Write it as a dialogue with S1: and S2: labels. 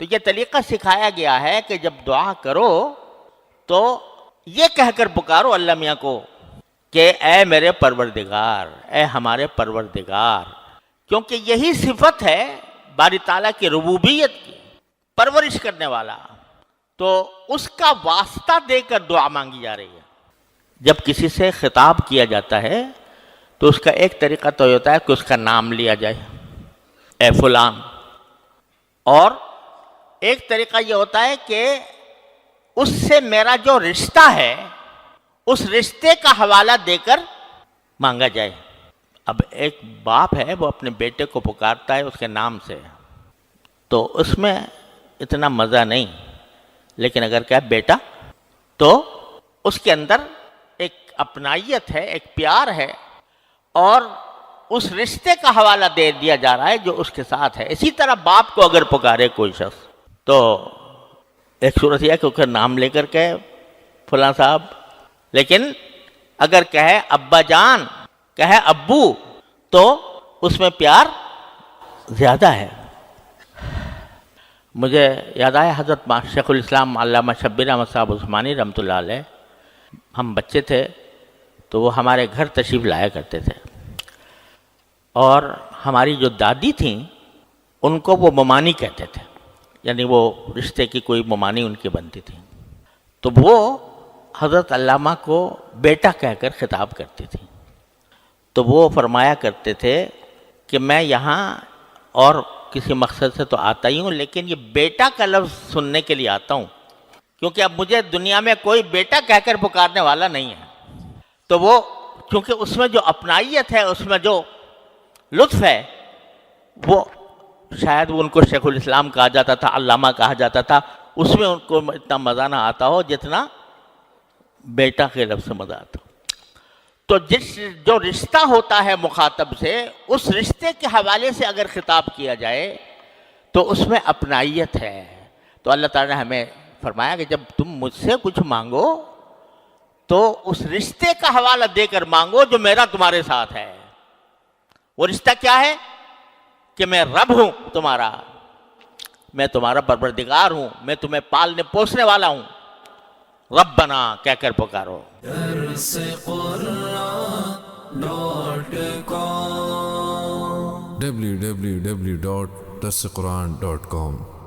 S1: تو یہ طریقہ سکھایا گیا ہے کہ جب دعا کرو تو یہ کہہ کر پکارو اللہ میاں کو کہ اے میرے پروردگار، اے ہمارے پروردگار، کیونکہ یہی صفت ہے باری تعالیٰ کی ربوبیت کی، پرورش کرنے والا، تو اس کا واسطہ دے کر دعا مانگی جا رہی ہے۔ جب کسی سے خطاب کیا جاتا ہے تو اس کا ایک طریقہ تو یہ ہوتا ہے کہ اس کا نام لیا جائے، اے فلان، اور ایک طریقہ یہ ہوتا ہے کہ اس سے میرا جو رشتہ ہے اس رشتے کا حوالہ دے کر مانگا جائے۔ اب ایک باپ ہے وہ اپنے بیٹے کو پکارتا ہے اس کے نام سے، تو اس میں اتنا مزہ نہیں، لیکن اگر کہا بیٹا تو اس کے اندر ایک اپنائیت ہے، ایک پیار ہے، اور اس رشتے کا حوالہ دے دیا جا رہا ہے جو اس کے ساتھ ہے۔ اسی طرح باپ کو اگر پکارے کوئی شخص تو ایک صورت یہ ہے کہ اس کا نام لے کر کہے فلاں صاحب، لیکن اگر کہے ابا جان، کہے ابو، تو اس میں پیار زیادہ ہے۔ مجھے یاد آیا حضرت شیخ الاسلام علامہ شبیر احمد صاحب عثمانی رحمۃ اللہ علیہ، ہم بچے تھے تو وہ ہمارے گھر تشریف لایا کرتے تھے، اور ہماری جو دادی تھیں ان کو وہ ممانی کہتے تھے، یعنی وہ رشتے کی کوئی ممانی ان کی بنتی تھی، تو وہ حضرت علامہ کو بیٹا کہہ کر خطاب کرتی تھی۔ تو وہ فرمایا کرتے تھے کہ میں یہاں اور کسی مقصد سے تو آتا ہی ہوں، لیکن یہ بیٹا کا لفظ سننے کے لیے آتا ہوں، کیونکہ اب مجھے دنیا میں کوئی بیٹا کہہ کر پکارنے والا نہیں ہے۔ تو وہ کیونکہ اس میں جو اپنائیت ہے، اس میں جو لطف ہے، وہ شاید ان کو شیخ الاسلام کہا جاتا تھا، علامہ کہا جاتا تھا، اس میں ان کو اتنا مزہ نہ آتا ہو جتنا بیٹا کے لفظ سے مزہ آتا ہو۔ تو جو رشتہ ہوتا ہے مخاطب سے، اس رشتے کے حوالے سے اگر خطاب کیا جائے تو اس میں اپنائیت ہے۔ تو اللہ تعالیٰ نے ہمیں فرمایا کہ جب تم مجھ سے کچھ مانگو تو اس رشتے کا حوالہ دے کر مانگو جو میرا تمہارے ساتھ ہے۔ وہ رشتہ کیا ہے؟ کہ میں رب ہوں تمہارا، میں تمہارا پروردگار ہوں، میں تمہیں پالنے پوسنے والا ہوں۔ ربنا کہہ کر پکارو۔
S2: www.darsequran.com